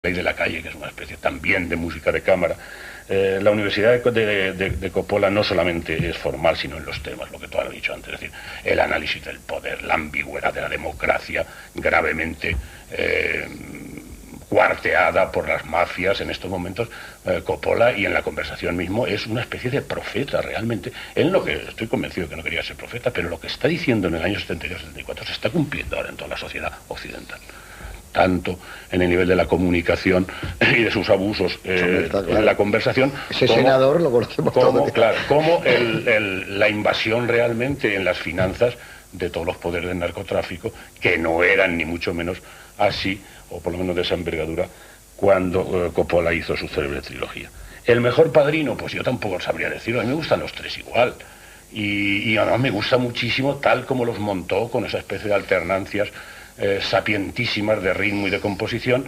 Ley de la Calle, que es una especie también de música de cámara. La Universidad de Coppola no solamente es formal, sino en los temas, lo que tú has dicho antes, es decir, el análisis del poder, la ambigüedad de la democracia, gravemente cuarteada por las mafias en estos momentos. Coppola, y en la conversación mismo, es una especie de profeta realmente. Él, lo que estoy convencido de que no quería ser profeta, pero lo que está diciendo en el año 72-74 se está cumpliendo ahora en toda la sociedad occidental, tanto en el nivel de la comunicación y de sus abusos en la conversación. Ese senador lo conocemos todos. Claro, como la invasión realmente en las finanzas de todos los poderes del narcotráfico, que no eran ni mucho menos así, o por lo menos de esa envergadura, cuando Coppola hizo su célebre trilogía. El mejor Padrino, pues yo tampoco sabría decirlo, a mí me gustan los tres igual. Y además me gusta muchísimo tal como los montó, con esa especie de alternancias sapientísimas de ritmo y de composición,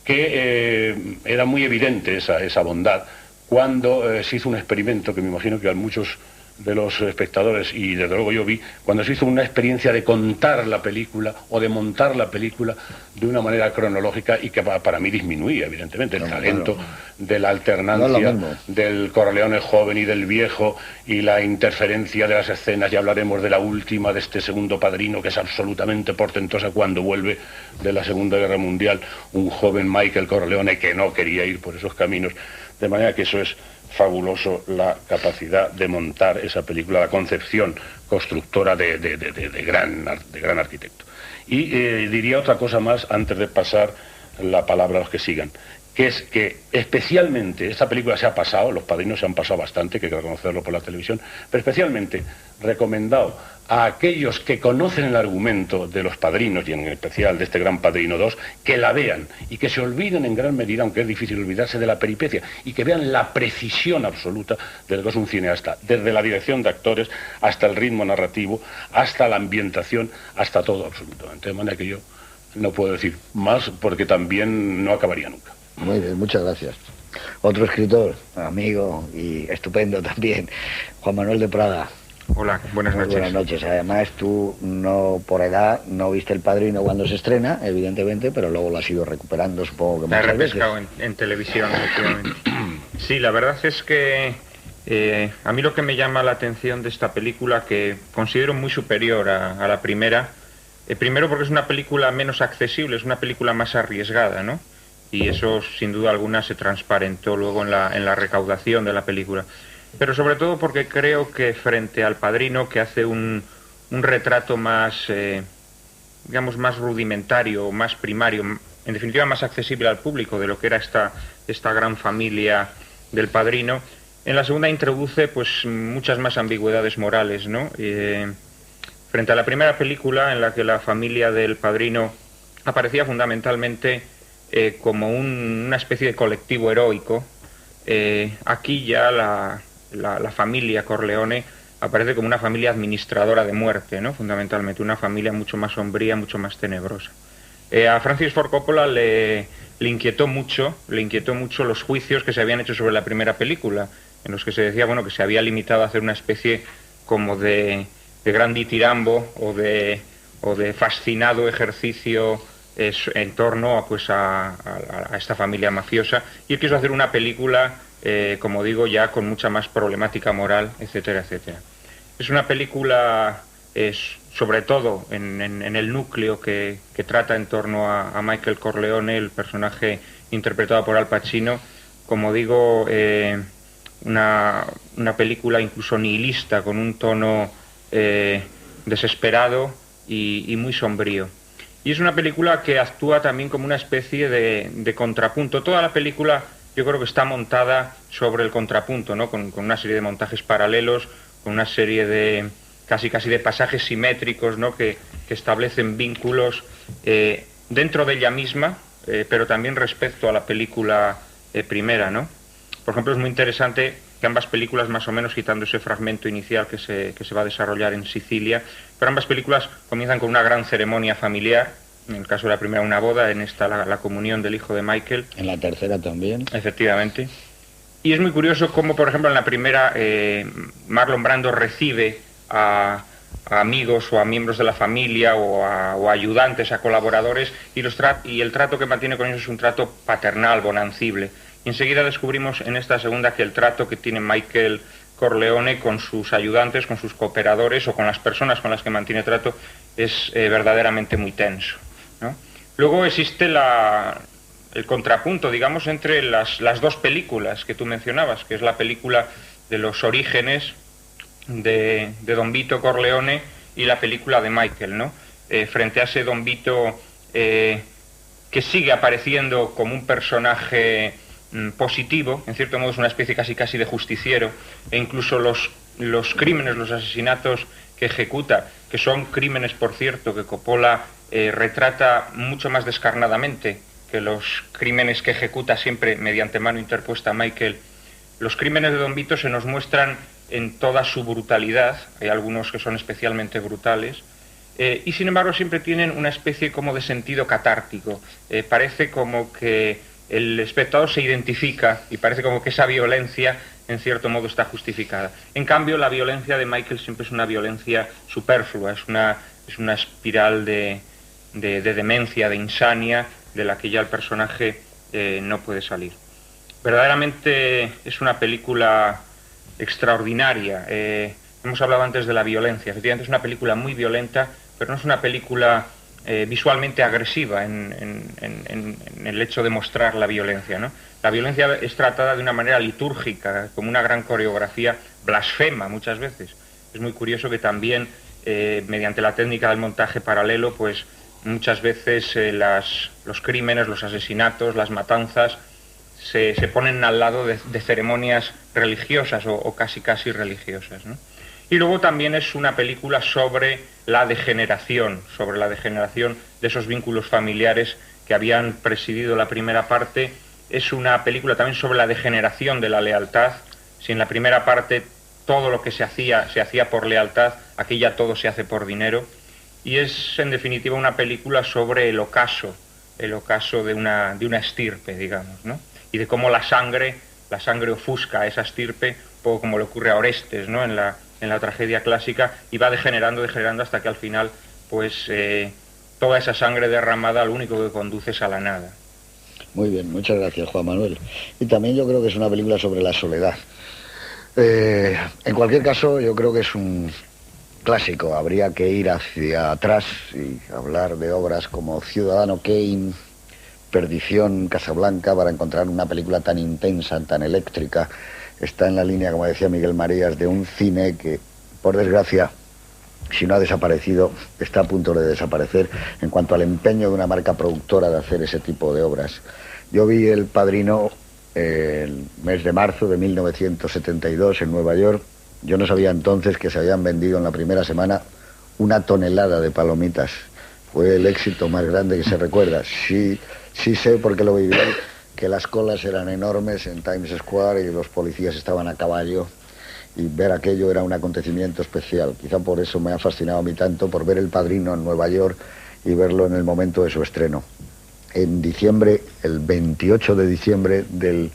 que era muy evidente esa bondad cuando se hizo un experimento que me imagino que a muchos de los espectadores, y desde luego yo vi, cuando se hizo una experiencia de contar la película o de montar la película de una manera cronológica, y que para mí disminuía evidentemente el talento de la alternancia del Corleone joven y del viejo, y la interferencia de las escenas. Ya hablaremos de la última, de este segundo Padrino, que es absolutamente portentosa, cuando vuelve de la Segunda Guerra Mundial un joven Michael Corleone que no quería ir por esos caminos. De manera que eso es fabuloso, la capacidad de montar esa película, la concepción constructora de gran arquitecto. Y diría otra cosa más antes de pasar la palabra a los que sigan, que es que especialmente esta película se ha pasado, Los Padrinos se han pasado bastante, que hay que reconocerlo por la televisión, pero especialmente recomendado a aquellos que conocen el argumento de Los Padrinos, y en especial de este Gran Padrino 2, que la vean y que se olviden en gran medida, aunque es difícil olvidarse, de la peripecia, y que vean la precisión absoluta de lo que es un cineasta, desde la dirección de actores hasta el ritmo narrativo, hasta la ambientación, hasta todo absolutamente. De manera que yo no puedo decir más, porque también no acabaría nunca. Muy bien, muchas gracias. Otro escritor, amigo y estupendo también, Juan Manuel de Prada. Hola, buenas noches. Buenas noches. Además, tú, no por edad, no viste El Padrino cuando se estrena, evidentemente, pero luego lo has ido recuperando, supongo que muchas veces. La he repescado en televisión, efectivamente. Sí, la verdad es que a mí lo que me llama la atención de esta película, que considero muy superior a la primera, primero porque es una película menos accesible, es una película más arriesgada, ¿no? Y eso, sin duda alguna, se transparentó luego en la recaudación de la película. Pero sobre todo porque creo que frente al Padrino, que hace un retrato más, digamos, más rudimentario, más primario, en definitiva más accesible al público de lo que era esta gran familia del Padrino, en la segunda introduce pues muchas más ambigüedades morales, ¿no? Frente a la primera película, en la que la familia del Padrino aparecía fundamentalmente como una especie de colectivo heroico, aquí ya la familia Corleone aparece como una familia administradora de muerte, ¿no? Fundamentalmente, una familia mucho más sombría, mucho más tenebrosa. A Francis Ford Coppola le inquietó mucho los juicios que se habían hecho sobre la primera película, en los que se decía, bueno, que se había limitado a hacer una especie como de gran ditirambo o de fascinado ejercicio en torno a esta familia mafiosa, y él quiso hacer una película, como digo, ya con mucha más problemática moral, etcétera, etcétera. Es una película, sobre todo en el núcleo que trata en torno a Michael Corleone, el personaje interpretado por Al Pacino, como digo, una película incluso nihilista, con un tono desesperado y muy sombrío. Y es una película que actúa también como una especie de contrapunto. Toda la película yo creo que está montada sobre el contrapunto, ¿no? Con una serie de montajes paralelos, con una serie de casi de pasajes simétricos, ¿no? que establecen vínculos dentro de ella misma, pero también respecto a la película primera, ¿no? Por ejemplo, es muy interesante que ambas películas, más o menos quitando ese fragmento inicial que se va a desarrollar en Sicilia, pero ambas películas comienzan con una gran ceremonia familiar. En el caso de la primera, una boda; en esta, la comunión del hijo de Michael. En la tercera también. Efectivamente. Y es muy curioso cómo, por ejemplo, en la primera, Marlon Brando recibe a amigos o a miembros de la familia o a ayudantes, a colaboradores, y el trato que mantiene con ellos es un trato paternal, bonancible. Y enseguida descubrimos en esta segunda que el trato que tiene Michael Corleone con sus ayudantes, con sus cooperadores o con las personas con las que mantiene trato es verdaderamente muy tenso, ¿no? Luego existe el contrapunto, digamos, entre las dos películas que tú mencionabas, que es la película de los orígenes de Don Vito Corleone y la película de Michael, ¿no? Frente a ese Don Vito que sigue apareciendo como un personaje positivo, en cierto modo es una especie casi de justiciero, e incluso los crímenes, los asesinatos que ejecuta, que son crímenes, por cierto, que Coppola retrata mucho más descarnadamente que los crímenes que ejecuta siempre mediante mano interpuesta Michael. Los crímenes de Don Vito se nos muestran en toda su brutalidad, hay algunos que son especialmente brutales, y sin embargo siempre tienen una especie como de sentido catártico. Parece como que el espectador se identifica y parece como que esa violencia en cierto modo está justificada. En cambio, la violencia de Michael siempre es una violencia superflua, es una espiral de demencia, de insania, de la que ya el personaje no puede salir. Verdaderamente es una película extraordinaria. Hemos hablado antes de la violencia. Efectivamente es una película muy violenta, pero no es una película visualmente agresiva en el hecho de mostrar la violencia, ¿no? La violencia es tratada de una manera litúrgica, como una gran coreografía blasfema muchas veces. Es muy curioso que también, mediante la técnica del montaje paralelo, pues muchas veces los crímenes, los asesinatos, las matanzas se ponen al lado de ceremonias religiosas o casi religiosas, ¿no? Y luego también es una película sobre la degeneración de esos vínculos familiares que habían presidido la primera parte. Es una película también sobre la degeneración de la lealtad. Si en la primera parte todo lo que se hacía por lealtad, aquí ya todo se hace por dinero. Y es en definitiva una película sobre el ocaso de una estirpe, digamos, ¿no? Y de cómo la sangre ofusca a esa estirpe, un poco como le ocurre a Orestes, ¿no? En la tragedia clásica, y va degenerando hasta que al final, pues toda esa sangre derramada lo único que conduce es a la nada. Muy bien, muchas gracias, Juan Manuel. Y también yo creo que es una película sobre la soledad. En cualquier caso, yo creo que es un clásico. Habría que ir hacia atrás y hablar de obras como Ciudadano Kane, Perdición, Casablanca, para encontrar una película tan intensa, tan eléctrica. Está en la línea, como decía Miguel Marías, de un cine que, por desgracia, si no ha desaparecido, está a punto de desaparecer en cuanto al empeño de una marca productora de hacer ese tipo de obras. Yo vi El Padrino el mes de marzo de 1972 en Nueva York. Yo no sabía entonces que se habían vendido en la primera semana 1 tonelada de palomitas. Fue el éxito más grande que se recuerda. Sí sé, porque lo viví, que las colas eran enormes en Times Square y los policías estaban a caballo, y ver aquello era un acontecimiento especial. Quizá por eso me ha fascinado a mí tanto, por ver El Padrino en Nueva York y verlo en el momento de su estreno. En diciembre, el 28 de diciembre del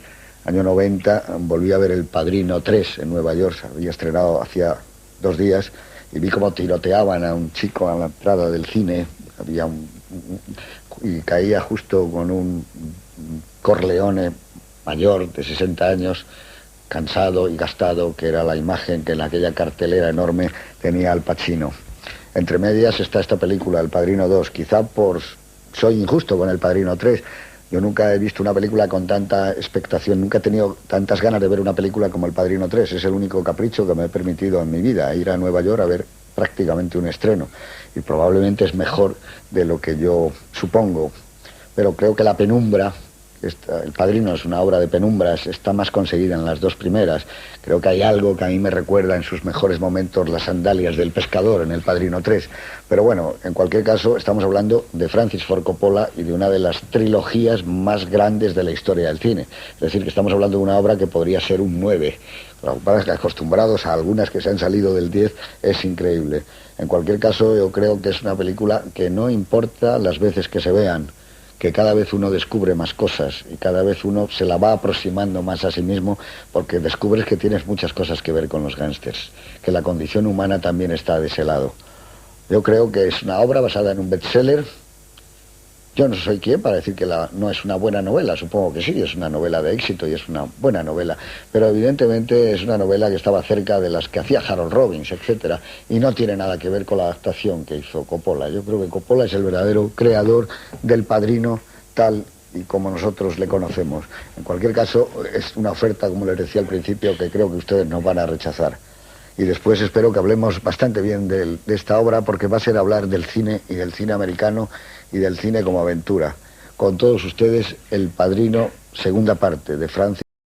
año 90, volví a ver El Padrino 3 en Nueva York. Se había estrenado hacía 2 días y vi cómo tiroteaban a un chico a la entrada del cine. Y caía justo con un Corleone mayor de 60 años, cansado y gastado, que era la imagen que en aquella cartelera enorme tenía Al Pacino. Entre medias está esta película, El Padrino 2. Quizá soy injusto con El Padrino 3. Yo nunca he visto una película con tanta expectación, nunca he tenido tantas ganas de ver una película como El Padrino 3. Es el único capricho que me he permitido en mi vida, ir a Nueva York a ver prácticamente un estreno. Y probablemente es mejor de lo que yo supongo. Pero creo que la penumbra, El Padrino es una obra de penumbras, está más conseguida en las 2 primeras. Creo que hay algo que a mí me recuerda en sus mejores momentos las sandalias del pescador en El Padrino 3. Pero bueno, en cualquier caso, estamos hablando de Francis Ford Coppola y de una de las trilogías más grandes de la historia del cine. Es decir, que estamos hablando de una obra que podría ser un 9. Acostumbrados a algunas que se han salido del 10, es increíble. En cualquier caso, yo creo que es una película que no importa las veces que se vean, que cada vez uno descubre más cosas y cada vez uno se la va aproximando más a sí mismo, porque descubres que tienes muchas cosas que ver con los gángsters, que la condición humana también está de ese lado. Yo creo que es una obra basada en un bestseller. Yo no soy quien para decir que no es una buena novela, supongo que sí, es una novela de éxito y es una buena novela, pero evidentemente es una novela que estaba cerca de las que hacía Harold Robbins, etcétera, y no tiene nada que ver con la adaptación que hizo Coppola. Yo creo que Coppola es el verdadero creador del Padrino tal y como nosotros le conocemos. En cualquier caso, es una oferta, como les decía al principio, que creo que ustedes no van a rechazar. Y después espero que hablemos bastante bien de esta obra, porque va a ser hablar del cine y del cine americano y del cine como aventura. Con todos ustedes, El Padrino, segunda parte, de Francis